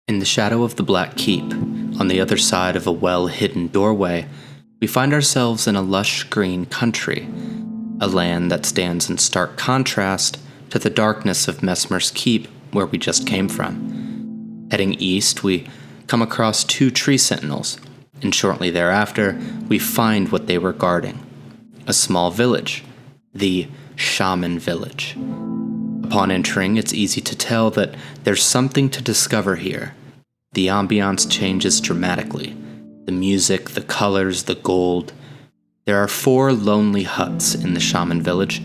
In the shadow of the Black Keep, on the other side of a well-hidden doorway, we find ourselves in a lush green country, a land that stands in stark contrast to the darkness of Messmer's Keep, where we just came from. Heading east, we come across two tree sentinels, and shortly thereafter, we find what they were guarding: a small village, the Shaman Village. Upon entering, it's easy to tell that there's something to discover here. The ambiance changes dramatically. The music, the colors, the gold. There are 4 lonely huts in the Shaman Village,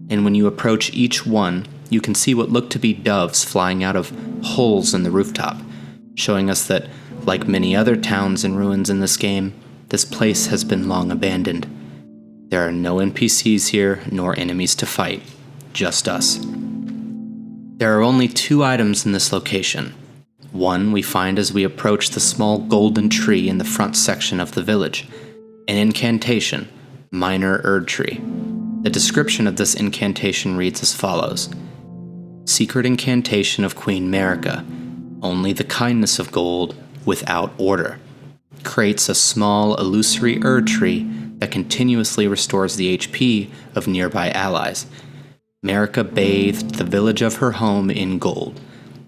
and when you approach each one, you can see what look to be doves flying out of holes in the rooftop, showing us that, like many other towns and ruins in this game, this place has been long abandoned. There are no NPCs here, nor enemies to fight, just us. There are only 2 items in this location. One we find as we approach the small golden tree in the front section of the village, an incantation, minor Erdtree. The description of this incantation reads as follows: Secret incantation of Queen Marika, only the kindness of gold, without order. Creates a small, illusory Erdtree that continuously restores the HP of nearby allies. Marika bathed the village of her home in gold,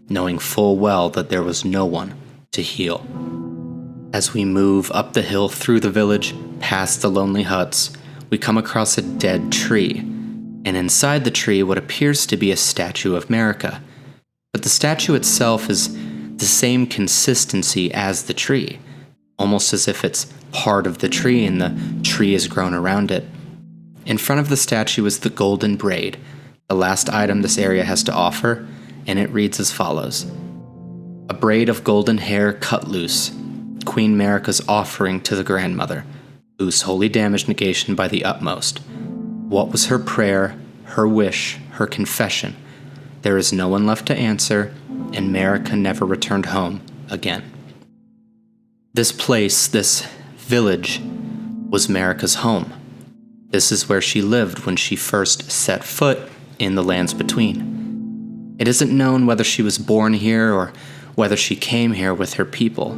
knowing full well that there was no one to heal. As we move up the hill through the village, past the lonely huts, we come across a dead tree, and inside the tree what appears to be a statue of Marika. But the statue itself is the same consistency as the tree, almost as if it's part of the tree and the tree has grown around it. In front of the statue is the golden braid, the last item this area has to offer, and it reads as follows: A braid of golden hair cut loose, Queen Marika's offering to the grandmother, boosts holy damage negation by the utmost. What was her prayer, her wish, her confession? There is no one left to answer, and Marika never returned home again. This place, this village, was Marika's home. This is where she lived when she first set foot in the lands between. It isn't known whether she was born here or whether she came here with her people.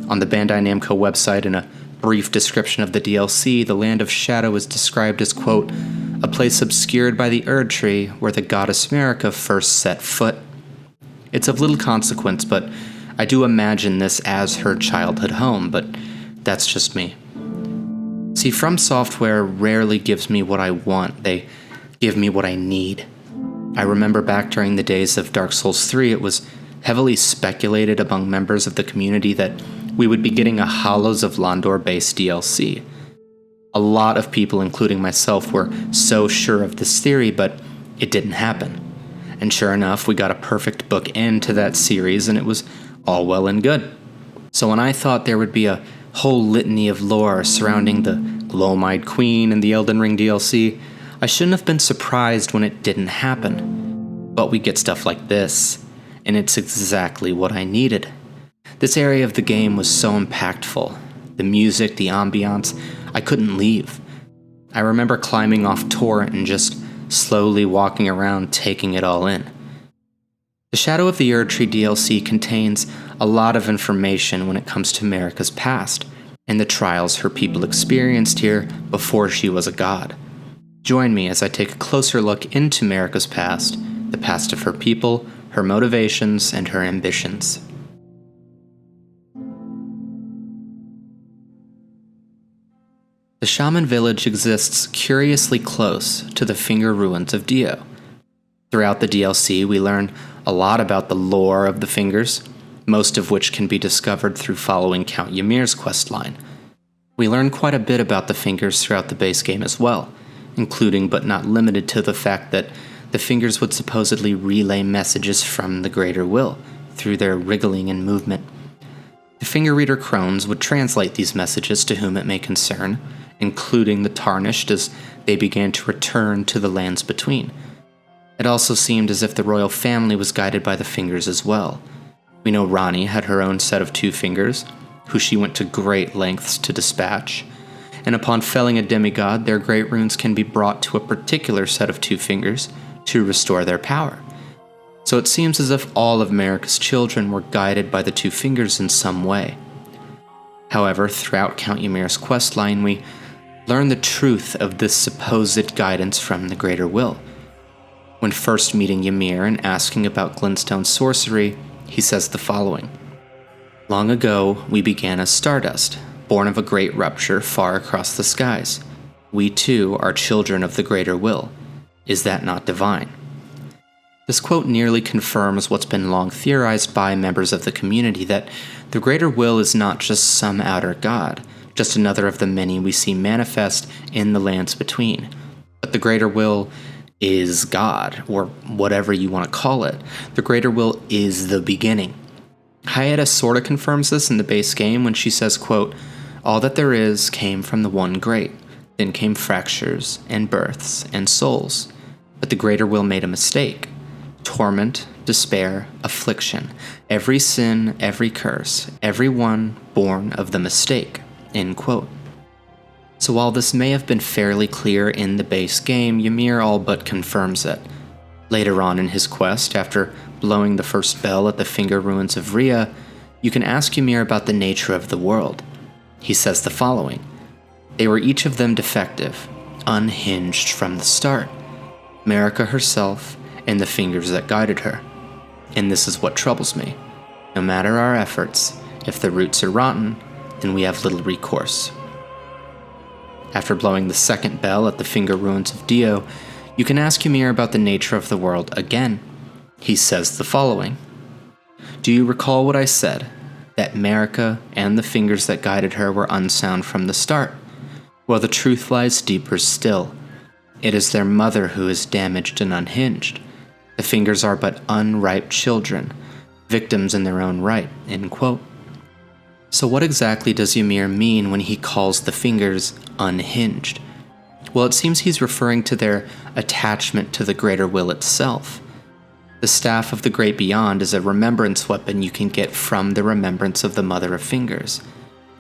On the Bandai Namco website, in a brief description of the DLC, the Land of Shadow is described as, quote, a place obscured by the Erdtree where the goddess Marika first set foot. It's of little consequence, but I do imagine this as her childhood home, but that's just me. See, From Software rarely gives me what I want. They give me what I need. I remember back during the days of Dark Souls 3, it was heavily speculated among members of the community that we would be getting a Hollows of Londor-based DLC. A lot of people, including myself, were so sure of this theory, but it didn't happen. And sure enough, we got a perfect bookend to that series, and it was all well and good. So when I thought there would be a whole litany of lore surrounding the Glow-Eyed Queen and the Elden Ring DLC, I shouldn't have been surprised when it didn't happen. But we get stuff like this, and it's exactly what I needed. This area of the game was so impactful. The music, the ambiance, I couldn't leave. I remember climbing off Torrent and just slowly walking around taking it all in. The Shadow of the Erdtree DLC contains a lot of information when it comes to Marika's past, and the trials her people experienced here before she was a god. Join me as I take a closer look into Marika's past, the past of her people, her motivations, and her ambitions. The Shaman Village exists curiously close to the Finger Ruins of Dio. Throughout the DLC, we learn a lot about the lore of the Fingers, most of which can be discovered through following Count Ymir's questline. We learn quite a bit about the Fingers throughout the base game as well, including but not limited to the fact that the Fingers would supposedly relay messages from the Greater Will through their wriggling and movement. The Finger Reader Crones would translate these messages to whom it may concern, including the Tarnished as they began to return to the lands between. It also seemed as if the royal family was guided by the Fingers as well. We know Ranni had her own set of 2 fingers, who she went to great lengths to dispatch, and upon felling a demigod, their great runes can be brought to a particular set of 2 fingers to restore their power. So it seems as if all of Marika's children were guided by the two fingers in some way. However, throughout Count Ymir's questline, we learn the truth of this supposed guidance from the Greater Will. When first meeting Ymir and asking about glintstone sorcery, he says the following: "Long ago, we began as stardust, born of a great rupture far across the skies. We too are children of the Greater Will. Is that not divine?" This quote nearly confirms what's been long theorized by members of the community, that the Greater Will is not just some outer god, just another of the many we see manifest in the lands between. But the Greater Will is God, or whatever you want to call it. The Greater Will is the beginning. Hayata sort of confirms this in the base game when she says, quote, "All that there is came from the one great. Then came fractures and births and souls. But the Greater Will made a mistake. Torment, despair, affliction, every sin, every curse, every one born of the mistake." End quote. So while this may have been fairly clear in the base game, Ymir all but confirms it. Later on in his quest, after blowing the first bell at the finger ruins of Rhea, you can ask Ymir about the nature of the world. He says the following: "They were each of them defective, unhinged from the start. Marika herself, and the fingers that guided her. And this is what troubles me. No matter our efforts, if the roots are rotten, then we have little recourse." After blowing the second bell at the finger ruins of Dio, you can ask Ymir about the nature of the world again. He says the following: "Do you recall what I said, that Marika and the fingers that guided her were unsound from the start? Well, the truth lies deeper still. It is their mother who is damaged and unhinged. The fingers are but unripe children, victims in their own right." End quote. So what exactly does Ymir mean when he calls the fingers unhinged? Well, it seems he's referring to their attachment to the Greater Will itself. The Staff of the Great Beyond is a remembrance weapon you can get from the remembrance of the Mother of Fingers.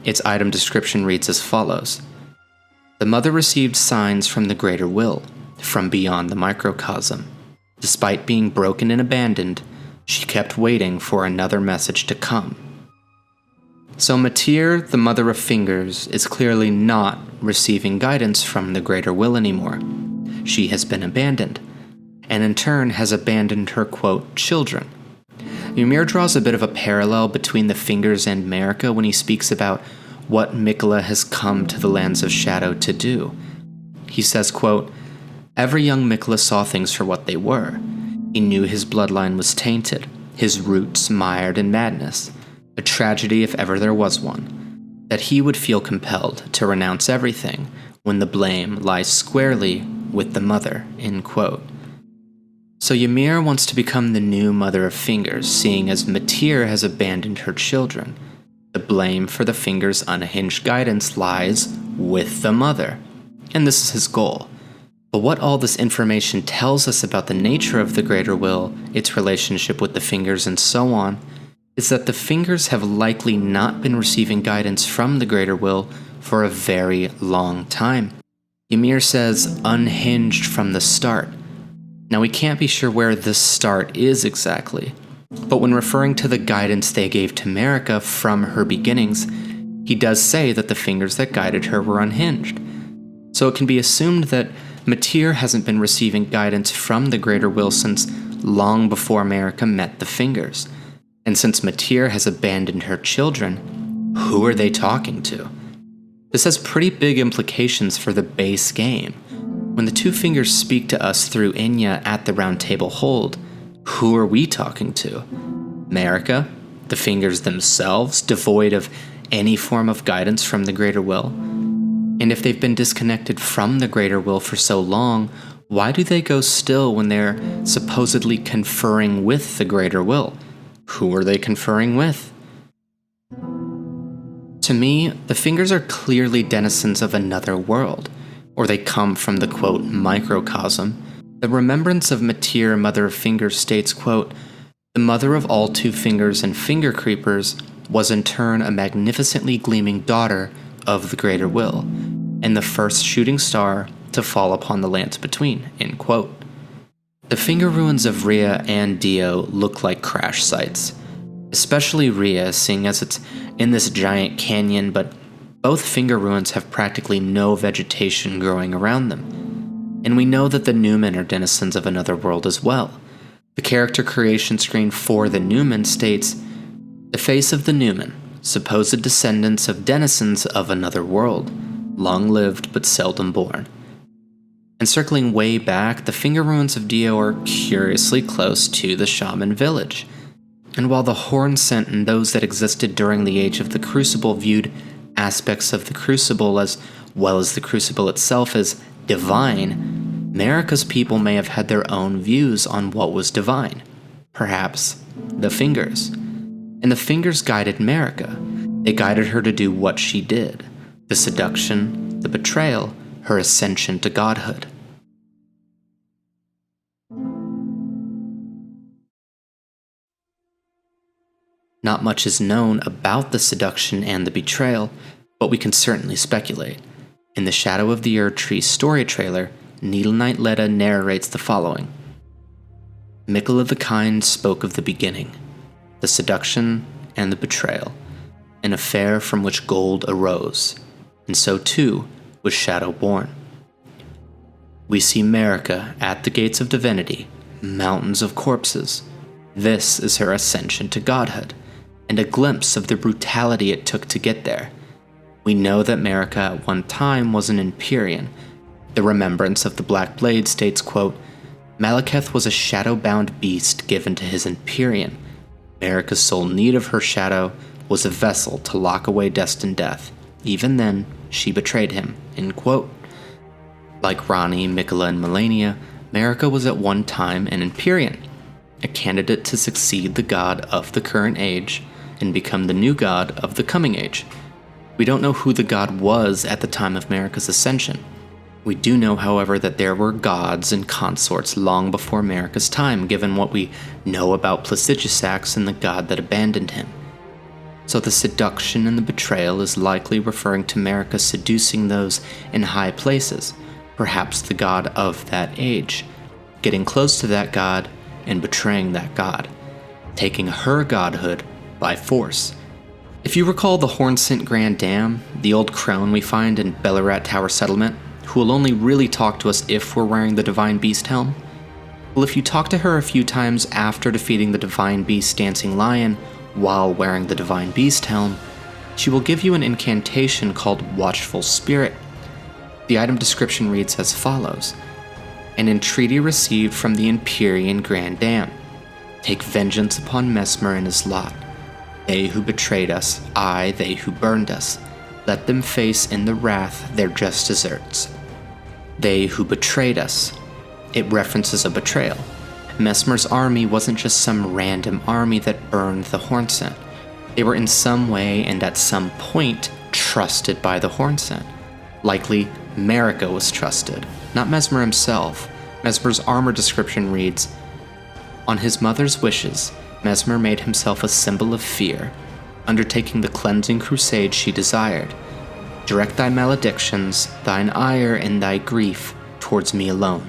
Its item description reads as follows: "The Mother received signs from the Greater Will, from beyond the microcosm. Despite being broken and abandoned, she kept waiting for another message to come." So Matir, the Mother of Fingers, is clearly not receiving guidance from the Greater Will anymore. She has been abandoned, and in turn has abandoned her, quote, children. Ymir draws a bit of a parallel between the fingers and Marika when he speaks about what Mikla has come to the Lands of Shadow to do. He says, quote, "Every young Mikla saw things for what they were. He knew his bloodline was tainted, his roots mired in madness, a tragedy if ever there was one, that he would feel compelled to renounce everything when the blame lies squarely with the mother." End quote. So Ymir wants to become the new Mother of Fingers, seeing as Matir has abandoned her children. The blame for the fingers' unhinged guidance lies with the mother, and this is his goal. But what all this information tells us about the nature of the Greater Will, its relationship with the fingers, and so on, is that the fingers have likely not been receiving guidance from the Greater Will for a very long time. Ymir says unhinged from the start. Now we can't be sure where this start is exactly, but when referring to the guidance they gave to Marika from her beginnings, he does say that the fingers that guided her were unhinged. So it can be assumed that Matir hasn't been receiving guidance from the Greater Will since long before Marika met the fingers. And since Matir has abandoned her children, who are they talking to? This has pretty big implications for the base game. When the two fingers speak to us through Inya at the Round Table Hold, who are we talking to? Marika? The fingers themselves, devoid of any form of guidance from the Greater Will? And if they've been disconnected from the Greater Will for so long, why do they go still when they're supposedly conferring with the Greater Will? Who are they conferring with? To me, the fingers are clearly denizens of another world, or they come from the, quote, microcosm. The remembrance of Matir, Mother of Fingers, states, quote, "The mother of all two fingers and finger creepers was in turn a magnificently gleaming daughter of the Greater Will, and the first shooting star to fall upon the lands between," end quote. The finger ruins of Rhea and Dio look like crash sites, especially Rhea, seeing as it's in this giant canyon, but both finger ruins have practically no vegetation growing around them. And we know that the Newmen are denizens of another world as well. The character creation screen for the Newmen states, "The face of the Newmen, supposed descendants of denizens of another world, long-lived but seldom born." And circling way back, the finger ruins of Dio are curiously close to the Shaman Village. And while the Horn Scent and those that existed during the Age of the Crucible viewed aspects of the Crucible as well as the Crucible itself as divine, Marika's people may have had their own views on what was divine. Perhaps the fingers. And the fingers guided Marika. They guided her to do what she did. The seduction, the betrayal, her ascension to godhood. Not much is known about the seduction and the betrayal, but we can certainly speculate. In the Shadow of the Erdtree story trailer, Needle Knight Leda narrates the following. Mikula the Kind spoke of the beginning, the seduction and the betrayal, an affair from which gold arose, and so too was Shadow born. We see Marika at the gates of divinity, mountains of corpses. This is her ascension to godhood, and a glimpse of the brutality it took to get there. We know that Marika at one time was an Empyrean. The Remembrance of the Black Blade states, quote, Malekith was a shadow-bound beast given to his Empyrean. Marika's sole need of her shadow was a vessel to lock away destined death. Even then, she betrayed him, end quote. Like Ranni, Mikula, and Malenia, Marika was at one time an Empyrean, a candidate to succeed the god of the current age and become the new god of the coming age. We don't know who the god was at the time of Marika's ascension. We do know, however, that there were gods and consorts long before Marika's time, given what we know about Placidusax and the god that abandoned him. So the seduction and the betrayal is likely referring to Marika seducing those in high places, perhaps the god of that age, getting close to that god and betraying that god, taking her godhood by force. If you recall the Hornsent Grand Dam, the old crone we find in Bellarat Tower Settlement, who will only really talk to us if we're wearing the Divine Beast helm? Well, if you talk to her a few times after defeating the Divine Beast Dancing Lion while wearing the Divine Beast helm, she will give you an incantation called Watchful Spirit. The item description reads as follows. An entreaty received from the Empyrean Grand Dam. Take vengeance upon Mesmer and his lot. They who betrayed us, aye, they who burned us. Let them face in the wrath their just deserts. They who betrayed us. It references a betrayal. Mesmer's army wasn't just some random army that burned the Hornsent. They were in some way and at some point trusted by the Hornsent. Likely, Marika was trusted, not Mesmer himself. Mesmer's armor description reads, On his mother's wishes, Mesmer made himself a symbol of fear, undertaking the cleansing crusade she desired. Direct thy maledictions, thine ire and thy grief, towards me alone.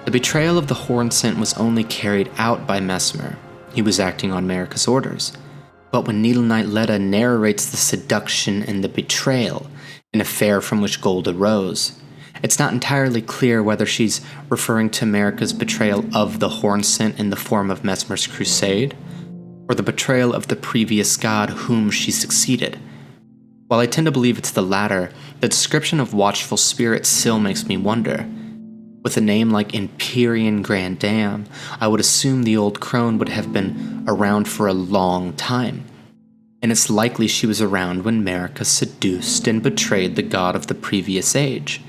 The betrayal of the Hornsent was only carried out by Mesmer. He was acting on Marika's orders. But when Needle Knight Leda narrates the seduction and the betrayal, an affair from which gold arose, it's not entirely clear whether she's referring to Marika's betrayal of the Hornsent in the form of Mesmer's crusade, or the betrayal of the previous god whom she succeeded. While I tend to believe it's the latter, the description of Watchful Spirit still makes me wonder. With a name like Empyrean Grand Dam, I would assume the old crone would have been around for a long time. And it's likely she was around when Marika seduced and betrayed the god of the previous age.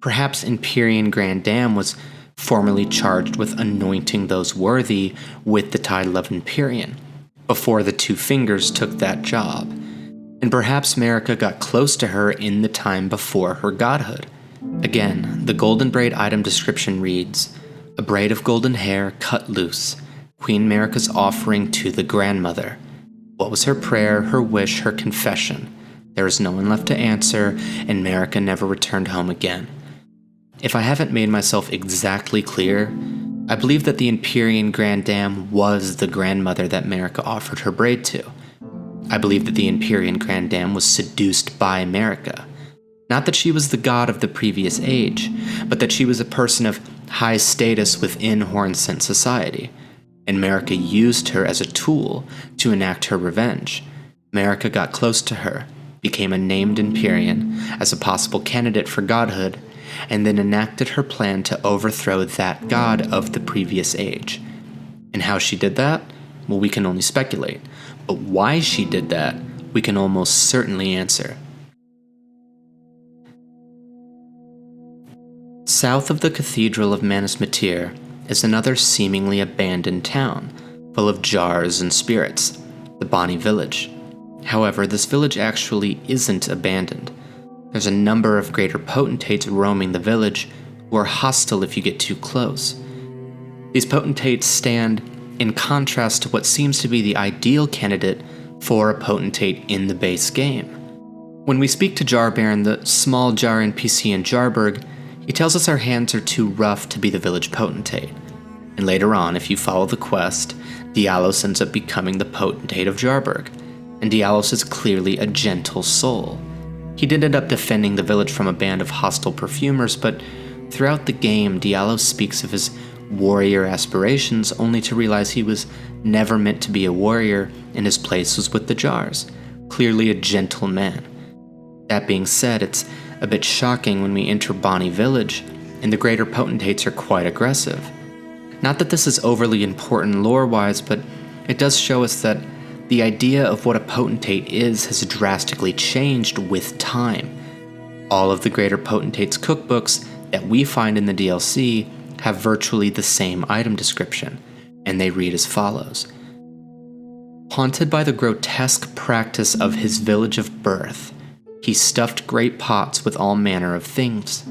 Perhaps Empyrean Grand Dam was formerly charged with anointing those worthy with the title of Empyrean, before the two fingers took that job. And perhaps Marika got close to her in the time before her godhood. Again, the golden braid item description reads, A braid of golden hair cut loose, Queen Marika's offering to the grandmother. What was her prayer, her wish, her confession? There is no one left to answer, and Marika never returned home again. If I haven't made myself exactly clear, I believe that the Empyrean Grand Dame was the grandmother that Marika offered her braid to. I believe that the Empyrean Grand Dame was seduced by Marika. Not that she was the god of the previous age, but that she was a person of high status within Hornsent society, and Marika used her as a tool to enact her revenge. Marika got close to her, became a named Empyrean as a possible candidate for Godhood, and then enacted her plan to overthrow that god of the previous age. And how she did that? Well, we can only speculate. But why she did that, we can almost certainly answer. South of the Cathedral of Manus Metyr is another seemingly abandoned town, full of jars and spirits, the Bonny Village. However, this village actually isn't abandoned. There's a number of greater potentates roaming the village who are hostile if you get too close. These potentates stand in contrast to what seems to be the ideal candidate for a potentate in the base game. When we speak to Jar Baron, the small jar NPC in Jarburg, he tells us our hands are too rough to be the village potentate. And later on, if you follow the quest, Dialos ends up becoming the potentate of Jarburg, and Dialos is clearly a gentle soul. He did end up defending the village from a band of hostile perfumers, but throughout the game, Dialos speaks of his warrior aspirations only to realize he was never meant to be a warrior and his place was with the jars, clearly a gentle man. That being said, it's a bit shocking when we enter Bonny Village and the greater potentates are quite aggressive. Not that this is overly important lore-wise, but it does show us that the idea of what a potentate is has drastically changed with time. All of the greater potentates' cookbooks that we find in the DLC have virtually the same item description, and they read as follows. Haunted by the grotesque practice of his village of birth, he stuffed great pots with all manner of things.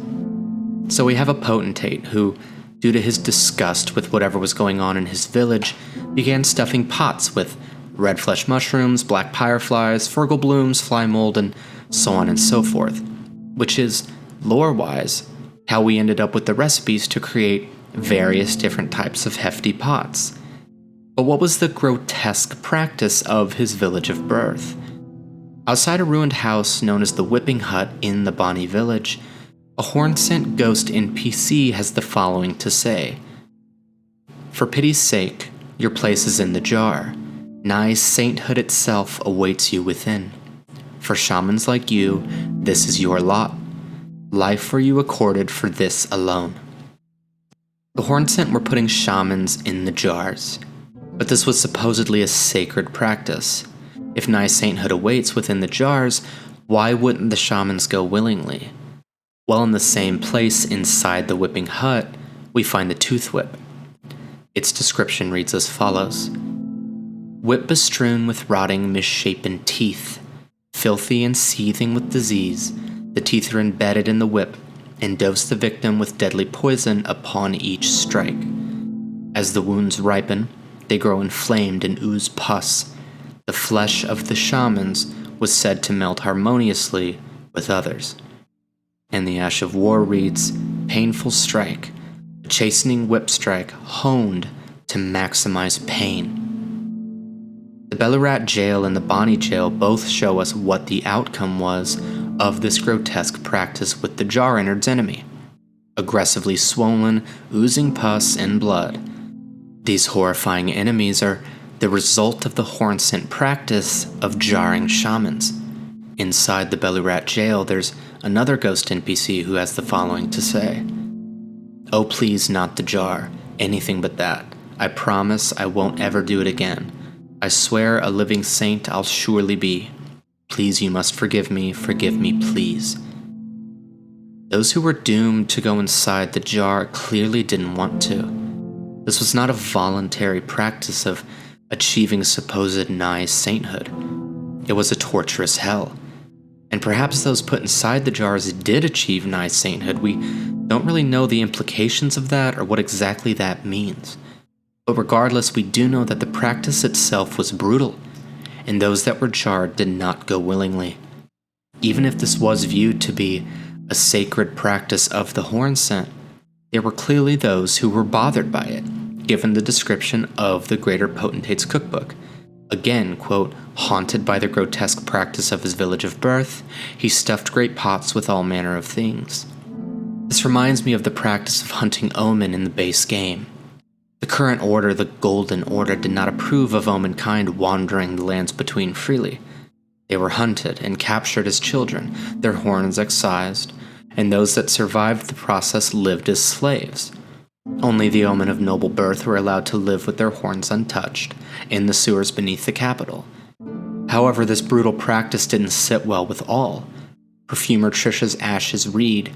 So we have a potentate who, due to his disgust with whatever was going on in his village, began stuffing pots with red flesh mushrooms, black fireflies, fergal blooms, fly mold, and so on and so forth, which is, lore-wise, how we ended up with the recipes to create various different types of hefty pots. But what was the grotesque practice of his village of birth? Outside a ruined house known as the Whipping Hut in the Bonny Village, a Hornsent ghost NPC has the following to say. For pity's sake, your place is in the jar. Nigh sainthood itself awaits you within. For shamans like you, this is your lot. Life for you accorded for this alone. The Hornsent were putting shamans in the jars, but this was supposedly a sacred practice. If nigh sainthood awaits within the jars, why wouldn't the shamans go willingly? Well, in the same place inside the Whipping Hut, we find the Tooth Whip. Its description reads as follows. Whip bestrewn with rotting, misshapen teeth, filthy and seething with disease, the teeth are embedded in the whip and dose the victim with deadly poison upon each strike. As the wounds ripen, they grow inflamed and ooze pus. The flesh of the shamans was said to melt harmoniously with others. And the Ash of War reads, painful strike, a chastening whip strike honed to maximize pain. The Belurat Jail and the Bonny Jail both show us what the outcome was of this grotesque practice with the jar innard's enemy. Aggressively swollen, oozing pus and blood. These horrifying enemies are the result of the Hornsent practice of jarring shamans. Inside the Belurat Jail, there's another ghost NPC who has the following to say. Oh please not the jar, anything but that. I promise I won't ever do it again. I swear a living saint I'll surely be. Please you must forgive me please. Those who were doomed to go inside the jar clearly didn't want to. This was not a voluntary practice of achieving supposed nigh sainthood. It was a torturous hell. And perhaps those put inside the jars did achieve nigh sainthood. We don't really know the implications of that or what exactly that means. But regardless, we do know that the practice itself was brutal, and those that were jarred did not go willingly. Even if this was viewed to be a a sacred practice of the horn scent, there were clearly those who were bothered by it, given the description of the Greater Potentate's cookbook. Again, quote, haunted by the grotesque practice of his village of birth, he stuffed great pots with all manner of things. This reminds me of the practice of hunting omen in the base game. The current order, the Golden Order, did not approve of omen kind wandering the lands between freely. They were hunted and captured as children, their horns excised, and those that survived the process lived as slaves. Only the omen of noble birth were allowed to live with their horns untouched, in the sewers beneath the capital. However, this brutal practice didn't sit well with all. Perfumer Trisha's ashes read,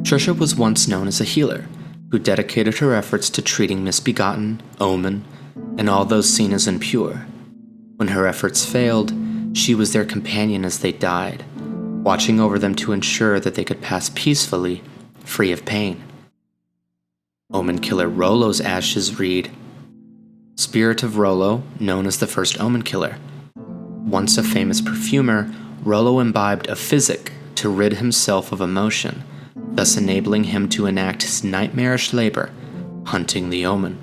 Trisha was once known as a healer, who dedicated her efforts to treating misbegotten, omen, and all those seen as impure. When her efforts failed, she was their companion as they died, watching over them to ensure that they could pass peacefully, free of pain. Omen killer Rollo's ashes read, Spirit of Rollo, known as the first omen killer. Once a famous perfumer, Rollo imbibed a physic to rid himself of emotion, thus enabling him to enact his nightmarish labor, hunting the omen.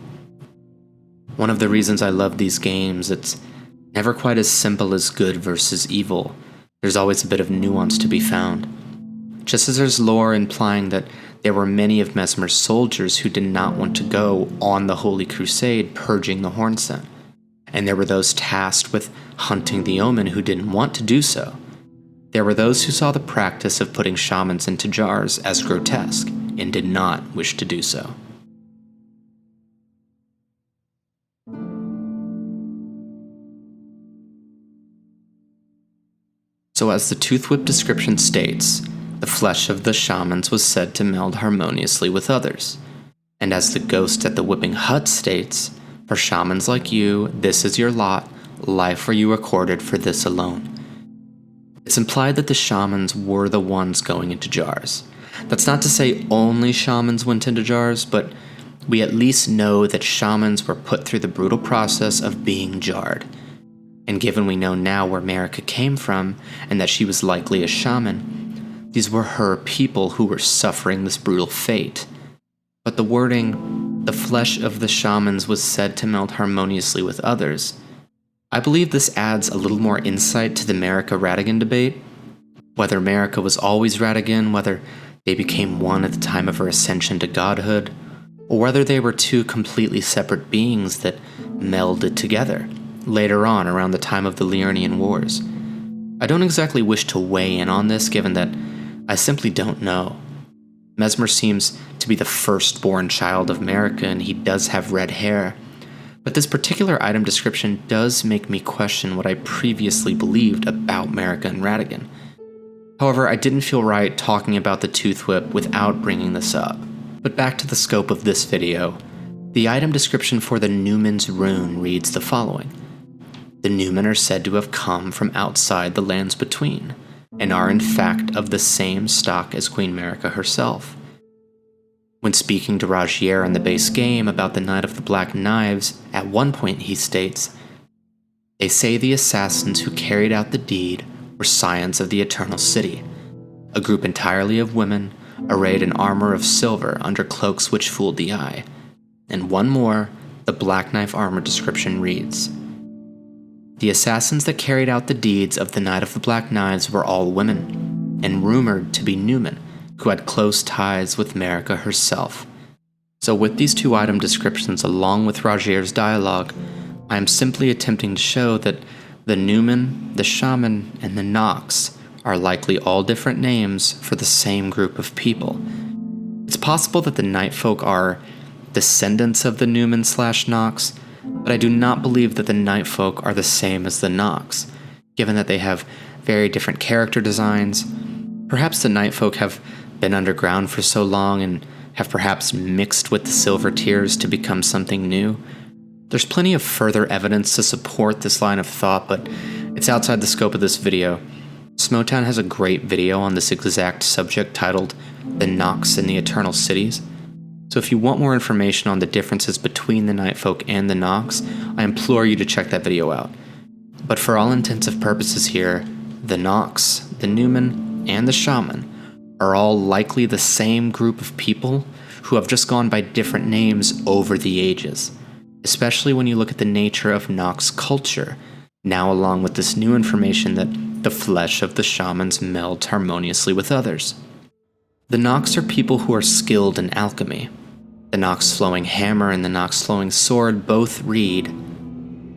One of the reasons I love these games, it's never quite as simple as good versus evil. There's always a bit of nuance to be found. Just as there's lore implying that there were many of Mesmer's soldiers who did not want to go on the Holy Crusade purging the horn scent, and there were those tasked with hunting the omen who didn't want to do so. There were those who saw the practice of putting shamans into jars as grotesque and did not wish to do so. So as the Toothwhip description states, the flesh of the shamans was said to meld harmoniously with others. And as the ghost at the whipping hut states, for shamans like you, this is your lot, life are you accorded for this alone. It's implied that the shamans were the ones going into jars. That's not to say only shamans went into jars, but we at least know that shamans were put through the brutal process of being jarred. And given we know now where Marika came from, and that she was likely a shaman, these were her people who were suffering this brutal fate. But the wording, the flesh of the shamans was said to meld harmoniously with others, I believe this adds a little more insight to the Marika-Ratigan debate. Whether Marika was always Ratigan, whether they became one at the time of her ascension to Godhood, or whether they were two completely separate beings that melded together later on around the time of the Liurnian Wars. I don't exactly wish to weigh in on this, given that I simply don't know. Mesmer seems to be the firstborn child of Marika, and he does have red hair, but this particular item description does make me question what I previously believed about Marika and Ratigan. However, I didn't feel right talking about the Toothwhip without bringing this up. But back to the scope of this video, the item description for the Newman's Rune reads the following. The Newmen are said to have come from outside the lands between, and are in fact of the same stock as Queen Marika herself. When speaking to Rajier in the base game about the Knight of the Black Knives, at one point he states, They say the assassins who carried out the deed were scions of the Eternal City, a group entirely of women, arrayed in armor of silver under cloaks which fooled the eye. And one more, the Black Knife armor description reads, The assassins that carried out the deeds of the Knight of the Black Knives were all women, and rumored to be Newmen, who had close ties with Marika herself. So with these two item descriptions along with Rajier's dialogue, I am simply attempting to show that the Newman, the Shaman, and the Nox are likely all different names for the same group of people. It's possible that the Nightfolk are descendants of the Newman/Nox, but I do not believe that the Nightfolk are the same as the Nox, given that they have very different character designs. Perhaps the Nightfolk have been underground for so long and have perhaps mixed with the Silver Tears to become something new. There's plenty of further evidence to support this line of thought, but it's outside the scope of this video. Smotown has a great video on this exact subject titled The Nox in the Eternal Cities. So if you want more information on the differences between the Nightfolk and the Nox, I implore you to check that video out. But for all intents and purposes here, the Nox, the Newman, and the Shaman are all likely the same group of people who have just gone by different names over the ages, especially when you look at the nature of Nox culture, now along with this new information that the flesh of the shamans melds harmoniously with others. The Nox are people who are skilled in alchemy. The Nox flowing hammer and the Nox flowing sword both read,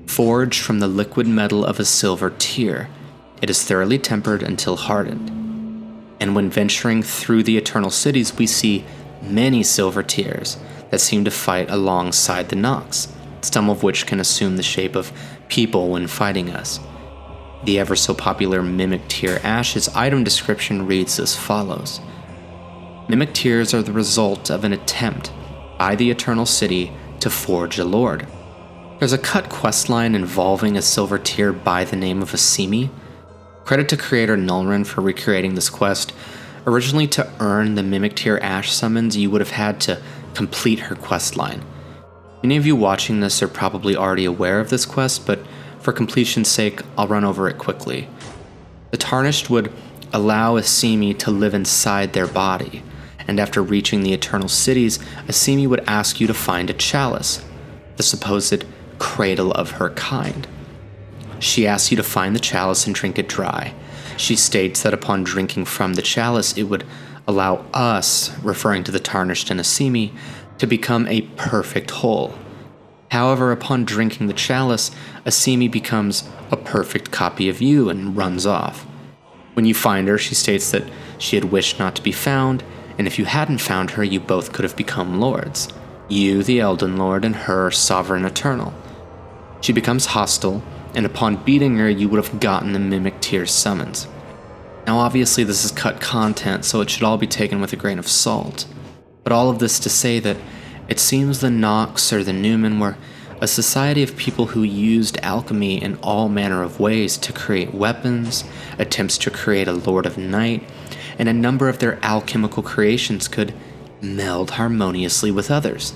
"Forged from the liquid metal of a silver tear, it is thoroughly tempered until hardened." And when venturing through the eternal cities, we see many silver tears that seem to fight alongside the Nox, some of which can assume the shape of people when fighting us. The ever so popular Mimic Tear Ash's item description reads as follows. Mimic Tears are the result of an attempt by the Eternal City to forge a lord. There's a cut questline involving a silver tear by the name of Asimi. Credit to creator Nulren for recreating this quest. Originally, to earn the Mimic Tear Ash summons, you would have had to complete her questline. Many of you watching this are probably already aware of this quest, but for completion's sake, I'll run over it quickly. The Tarnished would allow Asimi to live inside their body, and after reaching the Eternal Cities, Asimi would ask you to find a chalice, the supposed cradle of her kind. She asks you to find the chalice and drink it dry. She states that upon drinking from the chalice, it would allow us, referring to the Tarnished and Asimi, to become a perfect whole. However, upon drinking the chalice, Asimi becomes a perfect copy of you and runs off. When you find her, she states that she had wished not to be found, and if you hadn't found her, you both could have become lords. You, the Elden Lord, and her, Sovereign Eternal. She becomes hostile, and upon beating her, you would have gotten the Mimic Tear summons. Now obviously this is cut content, so it should all be taken with a grain of salt. But all of this to say that it seems the Nox or the Numen were a society of people who used alchemy in all manner of ways to create weapons, attempts to create a Lord of Night, and a number of their alchemical creations could meld harmoniously with others.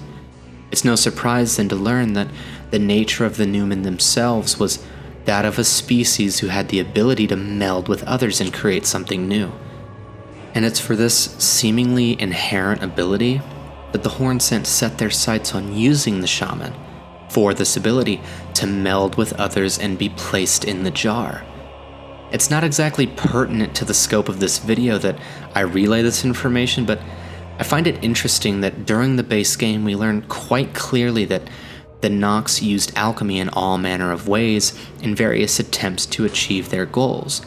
It's no surprise then to learn that the nature of the Numen themselves was that of a species who had the ability to meld with others and create something new. And it's for this seemingly inherent ability that the Hornsent set their sights on using the shaman, for this ability to meld with others and be placed in the jar. It's not exactly pertinent to the scope of this video that I relay this information, but I find it interesting that during the base game we learn quite clearly that the Nox used alchemy in all manner of ways in various attempts to achieve their goals,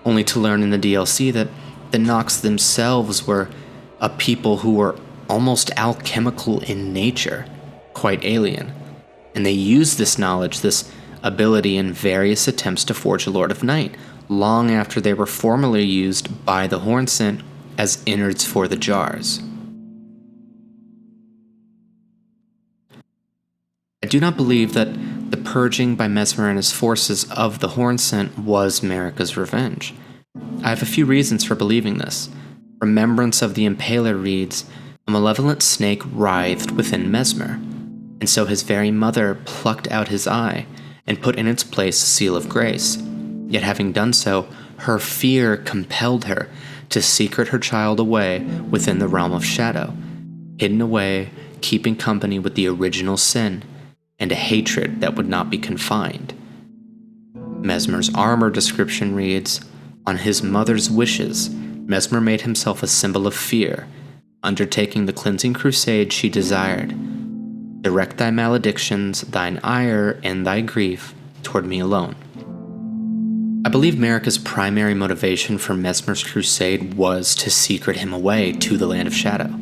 only to learn in the DLC that the Nox themselves were a people who were almost alchemical in nature, quite alien, and they used this knowledge, this ability in various attempts to forge a Lord of Night, long after they were formerly used by the Hornsent as innards for the jars. I do not believe that the purging by Mesmer and his forces of the Hornsent was Marika's revenge. I have a few reasons for believing this. Remembrance of the Impaler reads, a malevolent snake writhed within Mesmer, and so his very mother plucked out his eye and put in its place a seal of grace. Yet having done so, her fear compelled her to secret her child away within the realm of shadow, hidden away, keeping company with the original sin, and a hatred that would not be confined. Mesmer's armor description reads, on his mother's wishes, Mesmer made himself a symbol of fear, undertaking the cleansing crusade she desired. Direct thy maledictions, thine ire, and thy grief toward me alone. I believe Marika's primary motivation for Mesmer's crusade was to secret him away to the Land of Shadow,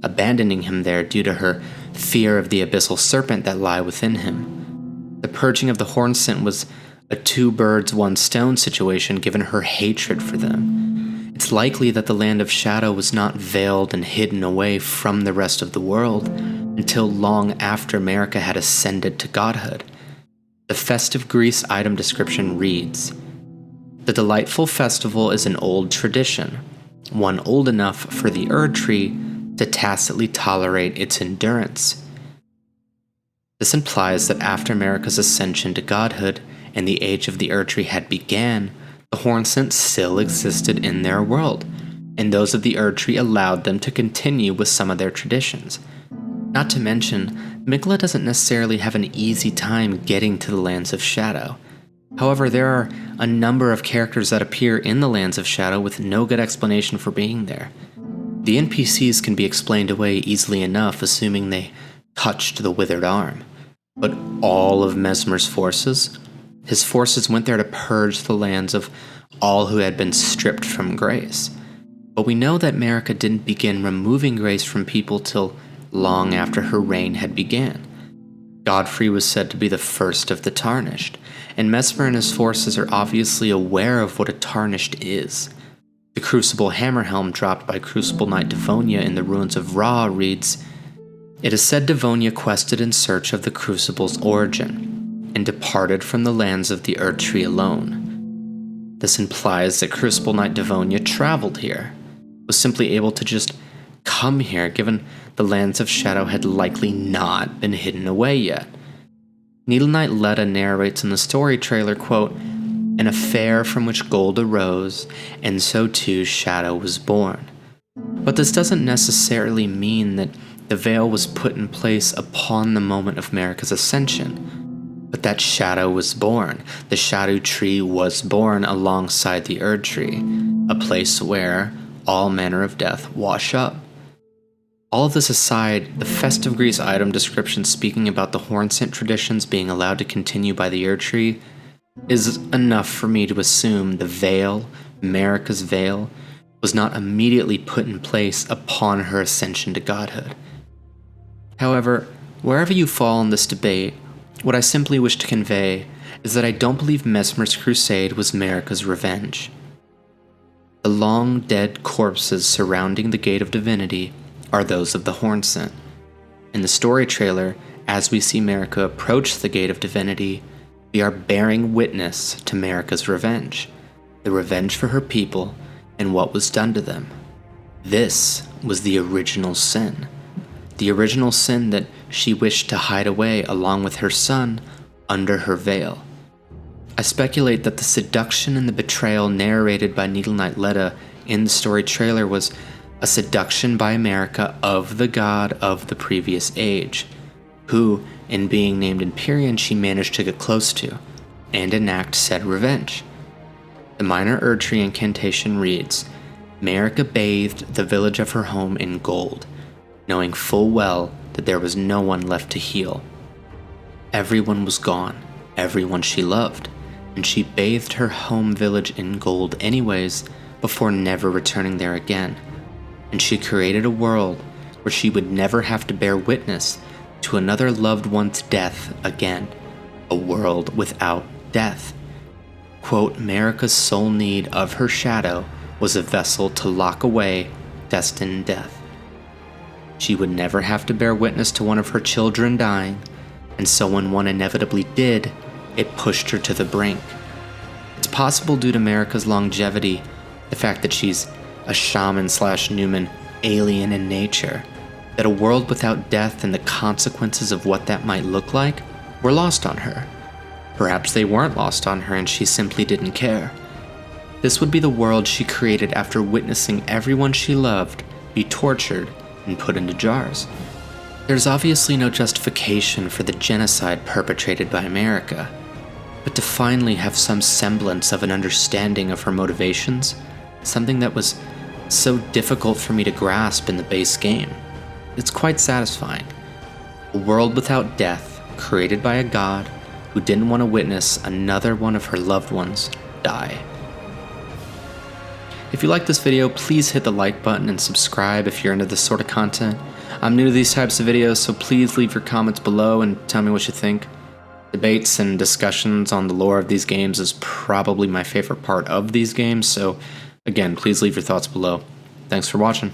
abandoning him there due to her fear of the abyssal serpent that lie within him. The purging of the Hornsent was a two birds, one stone situation given her hatred for them. It's likely that the Land of Shadow was not veiled and hidden away from the rest of the world until long after Marika had ascended to Godhood. The festive Greece item description reads, the delightful festival is an old tradition, one old enough for the Erdtree to tacitly tolerate its endurance. This implies that after Marika's ascension to Godhood and the age of the Erdtree had began, the Hornsent still existed in their world, and those of the Erdtree allowed them to continue with some of their traditions. Not to mention, Mikla doesn't necessarily have an easy time getting to the Lands of Shadow. However, there are a number of characters that appear in the Lands of Shadow with no good explanation for being there. The NPCs can be explained away easily enough, assuming they touched the withered arm. But all of Mesmer's forces? His forces went there to purge the lands of all who had been stripped from grace. But we know that Marika didn't begin removing grace from people till long after her reign had began. Godfrey was said to be the first of the tarnished, and Mesmer and his forces are obviously aware of what a tarnished is. The Crucible Hammerhelm dropped by Crucible Knight Devonia in the ruins of Ra reads, "It is said Devonia quested in search of the Crucible's origin, and departed from the lands of the Erdtree alone." This implies that Crucible Knight Devonia traveled here, was simply able to just come here given the Lands of Shadow had likely not been hidden away yet. Needle Knight Letta narrates in the story trailer, quote, "An affair from which gold arose, and so too Shadow was born." But this doesn't necessarily mean that the veil was put in place upon the moment of Marika's ascension, but that Shadow was born. The Shadow Tree was born alongside the Erdtree, a place where all manner of death wash up. All of this aside, the Festive Grease item description speaking about the Hornsent traditions being allowed to continue by the Erdtree is enough for me to assume the veil, Marika's veil, was not immediately put in place upon her ascension to godhood. However, wherever you fall in this debate, what I simply wish to convey is that I don't believe Mesmer's crusade was Marika's revenge. The long-dead corpses surrounding the Gate of Divinity are those of the Hornsent. In the story trailer, as we see Marika approach the Gate of Divinity, we are bearing witness to Marika's revenge, the revenge for her people and what was done to them. This was the original sin that she wished to hide away along with her son under her veil. I speculate that the seduction and the betrayal narrated by Needle Knight Letta in the story trailer was a seduction by Marika of the god of the previous age, who, in being named Empyrean, she managed to get close to, and enact said revenge. The minor Erdtree incantation reads, "Marika bathed the village of her home in gold, knowing full well that there was no one left to heal. Everyone was gone, everyone she loved, and she bathed her home village in gold anyways before never returning there again. And she created a world where she would never have to bear witness to another loved one's death again, a world without death." Quote, "Marika's sole need of her shadow was a vessel to lock away destined death. She would never have to bear witness to one of her children dying, and so when one inevitably did, it pushed her to the brink. It's possible due to Marika's longevity, the fact that she's a shaman/Newman alien in nature, that a world without death and the consequences of what that might look like were lost on her. Perhaps they weren't lost on her and she simply didn't care. This would be the world she created after witnessing everyone she loved be tortured and put into jars. There's obviously no justification for the genocide perpetrated by Marika, but to finally have some semblance of an understanding of her motivations, something that was so difficult for me to grasp in the base game, it's quite satisfying. A world without death, created by a god who didn't want to witness another one of her loved ones die. If you like this video, please hit the like button and subscribe if you're into this sort of content. I'm new to these types of videos, so please leave your comments below and tell me what you think. Debates and discussions on the lore of these games is probably my favorite part of these games, so again, please leave your thoughts below. Thanks for watching.